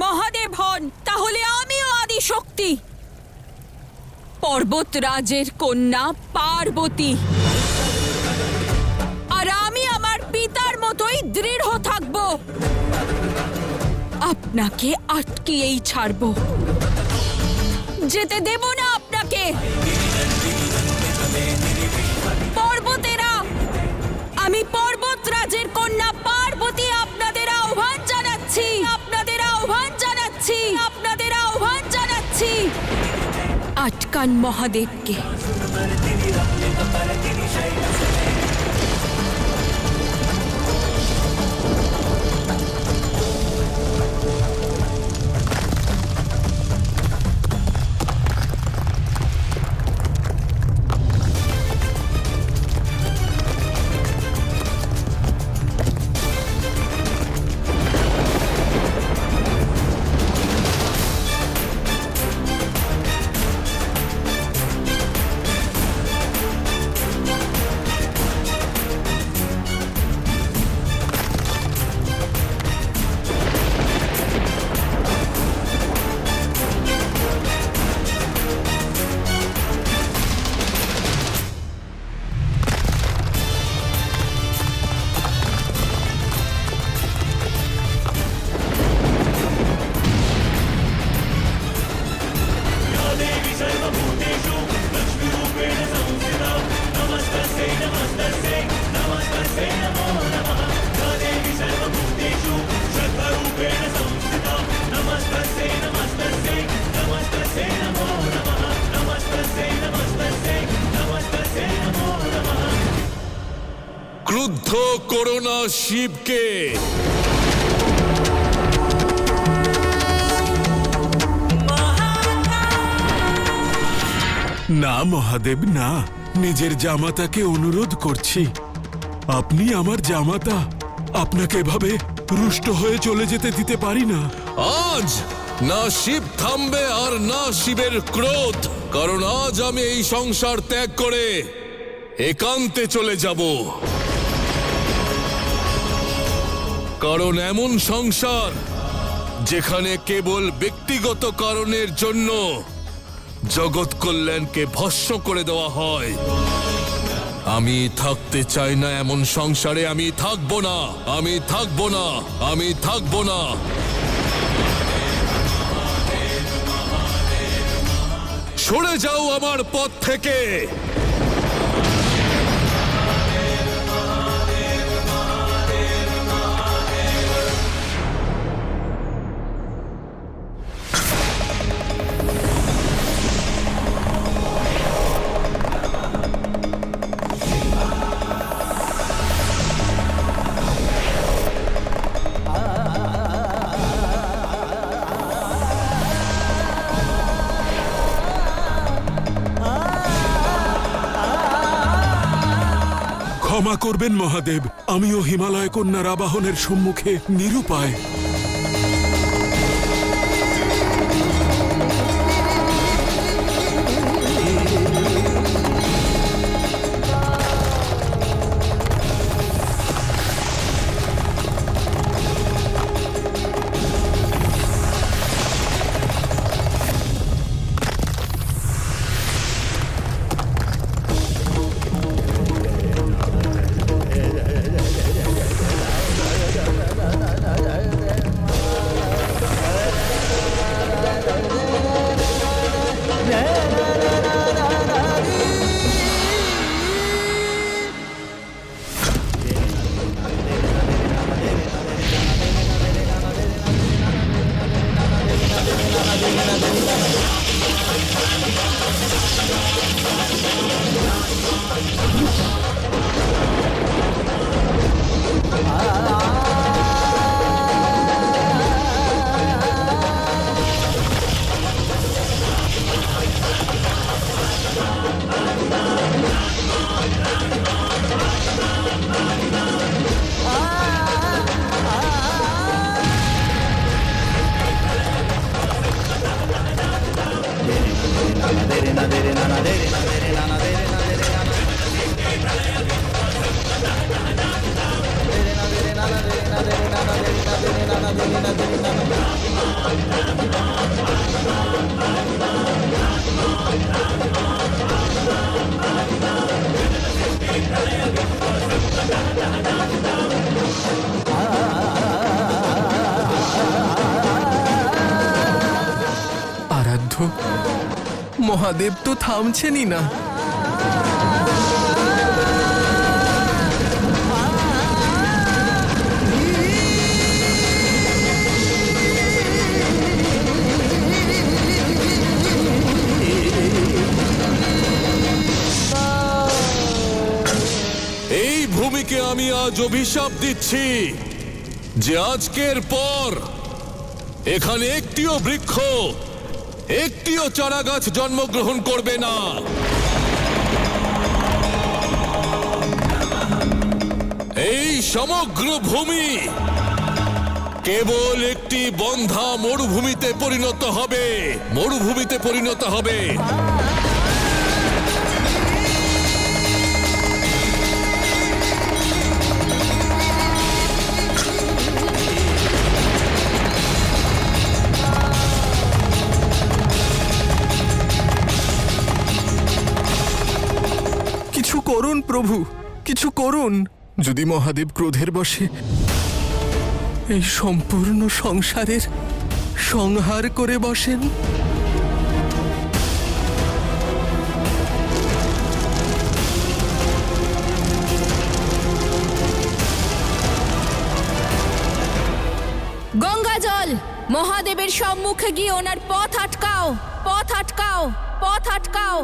মহাদেব হন তাহলে আমিও আদিশক্তি, পর্বতরাজের কন্যা পার্বতী। আর আমি আমার পিতার মতোই দৃঢ় থাকব, আপনাকে আটকিয়েই ছাড়ব, যেতে দেব না আপনাকে। পর্বতেরা, আমি পর্বতরাজের কন্যা পার্বতী আপনাদের আহ্বান জানাচ্ছি, আপনাদের আহ্বান জানাচ্ছি, আপনাদের আহ্বান জানাচ্ছি। আটকান মহাদেবকে। ক্রুদ্ধ করোনা শিবকে। না মহাদেব, না, নিজের জামাতাকে অনুরোধ করছি, আপনি আমার জামাতা, আপনাকে এভাবে রুষ্ট হয়ে চলে যেতে দিতে পারি না। আজ না শিব থামবে আর না শিবের ক্রোধ, কারণ আজ আমি এই সংসার ত্যাগ করে একান্তে চলে যাব। কারণ এমন সংসার যেখানে কেবল ব্যক্তিগত কারণের জন্য জগৎ কল্যাণকে ভস্ম করে দেওয়া হয়, আমি থাকতে চাই না এমন সংসারে। আমি থাকবো না, আমি থাকবো না, আমি থাকবো না। সরে যাও আমার পথ থেকে। ক্ষমা করবেন মহাদেব, আমিও হিমালয় কন্যার আবাহনের সম্মুখে নিরুপায়। মহাদেব তো থামছেনই না। এই ভূমিকে আমি আজ অভিশাপ দিচ্ছি যে আজকের পর এখানে একটিও বৃক্ষ, একটিও চারা গাছ জন্মগ্রহণ করবে না। এই সমগ্র ভূমি কেবল একটি বন্ধা মরুভূমিতে পরিণত হবে, মরুভূমিতে পরিণত হবে। কিছু করুন প্রভু, কিছু করুন। যদি মহাদেব ক্রোধের বশে এই সম্পূর্ণ সংসারের সংহার করে বসেন। গঙ্গা জল, মহাদেবের সম্মুখে গিয়ে ওনার পথ আটকাও, পথ আটকাও, পথ আটকাও।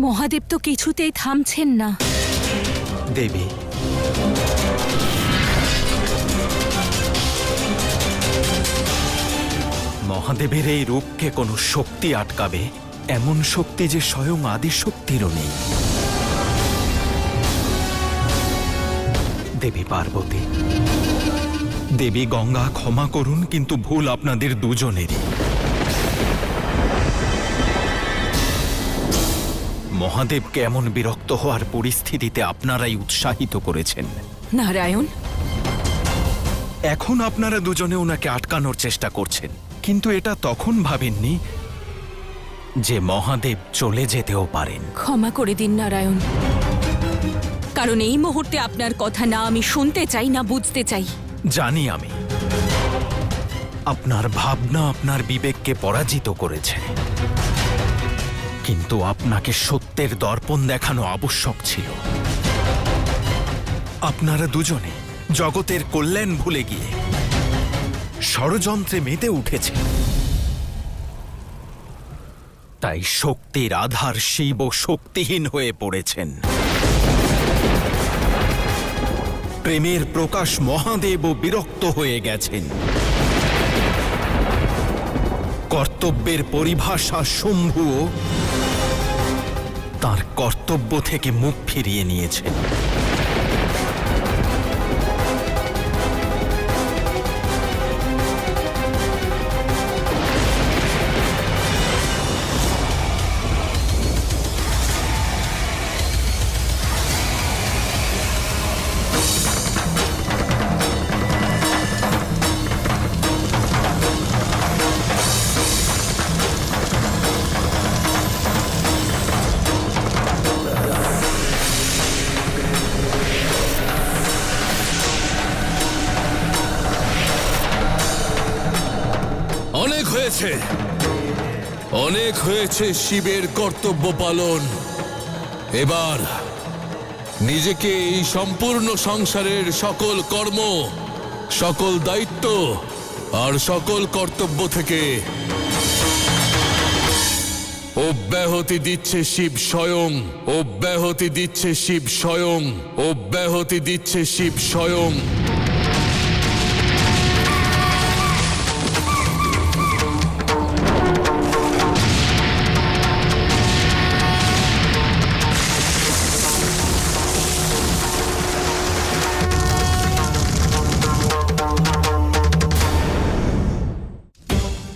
মহাদেব তো কিছুতেই থামছেন না। দেবী, মহাদেবের এই রূপকে কোনো শক্তি আটকাবে, এমন শক্তি যে স্বয়ং আদিশক্তিরও নেই। দেবী পার্বতী, দেবী গঙ্গা, ক্ষমা করুন, কিন্তু ভুল আপনাদের দুজনেরই। মহাদেবকে এমন বিরক্ত হওয়ার পরিস্থিতিতে আপনারাই উৎসাহিত করেছেন। নারায়ণ, এখন আপনারা দুজনে ওনাকে আটকানোর চেষ্টা করছেন, কিন্তু এটা তখন ভাবেননি যে মহাদেব চলে যেতেও পারেন। ক্ষমা করে দিন নারায়ণ, কারণ এই মুহূর্তে আপনার কথা না আমি শুনতে চাই না বুঝতে চাই। জানি আমি, আপনার ভাবনা আপনার বিবেককে পরাজিত করেছে, কিন্তু আপনাকে সত্যের দর্পণ দেখানো আবশ্যক ছিল। আপনারা দুজনে জগতের কল্যাণ ভুলে গিয়ে ষড়যন্ত্রে মেতে উঠেছে। তাই শক্তির আধার শিব শক্তিহীন হয়ে পড়েছেন। প্রেমের প্রকাশ মহাদেব বিরক্ত হয়ে গেছেন। কর্তব্যের পরিভাষা শম্ভুও তার কর্তব্য থেকে মুখ ফিরিয়ে নিয়েছেন। হয়েছে, অনেক হয়েছে শিবের কর্তব্য পালন। এবার নিজেকে এই সম্পূর্ণ সংসারের সকল কর্ম, সকল দায়িত্ব আর সকল কর্তব্য থেকে অব্যাহতি দিচ্ছে শিব স্বয়ং, অব্যাহতি দিচ্ছে শিব স্বয়ং, অব্যাহতি দিচ্ছে শিব স্বয়ং।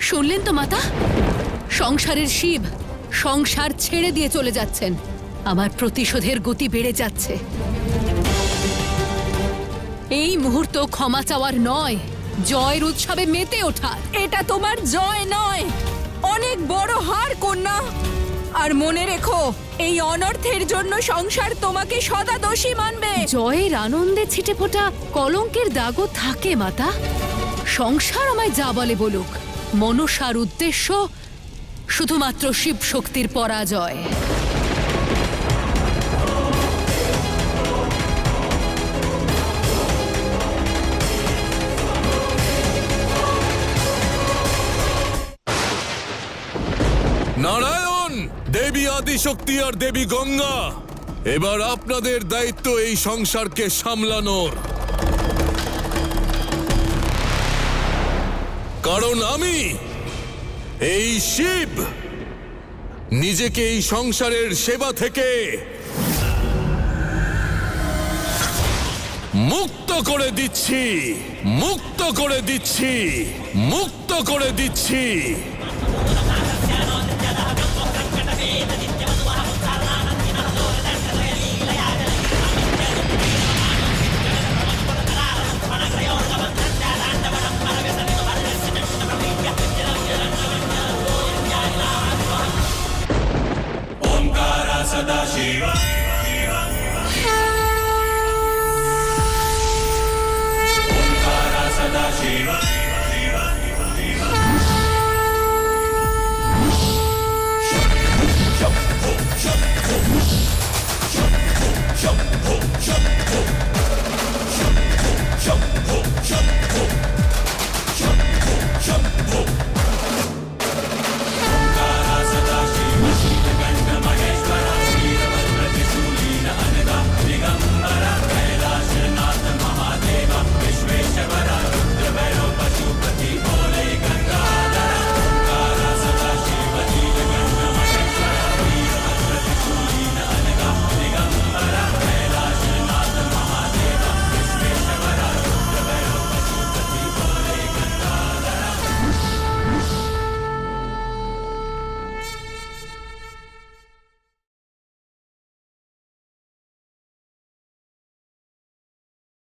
শুনলেন তো মাতা, সংসারের শিব সংসার ছেড়ে দিয়ে চলে যাচ্ছেন। আমার প্রতিশোধের গতি বেড়ে যাচ্ছে। এই মুহূর্ত ক্ষমা চাওয়ার নয়, জয়ের উৎসবে মেতে ওঠার। এটা তোমার জয় নয়, অনেক বড় হার কন্যা। আর মনে রেখো, এই অনর্থের জন্য সংসার তোমাকে সদা দোষী মানবে। জয়ের আনন্দে ছিটে ফোটা কলঙ্কের দাগও থাকে মাতা। সংসার আমায় যা বলে বলুক, মনসার উদ্দেশ্য শুধুমাত্র শিব শক্তির পরাজয়। নারায়ণ, দেবী আদিশক্তি আর দেবী গঙ্গা, এবার আপনাদের দায়িত্ব এই সংসারকে সামলানোর। কারণ আমি এই শিব নিজেকে এই সংসারের সেবা থেকে মুক্ত করে দিচ্ছি, মুক্ত করে দিচ্ছি, মুক্ত করে দিচ্ছি। Sadaşiva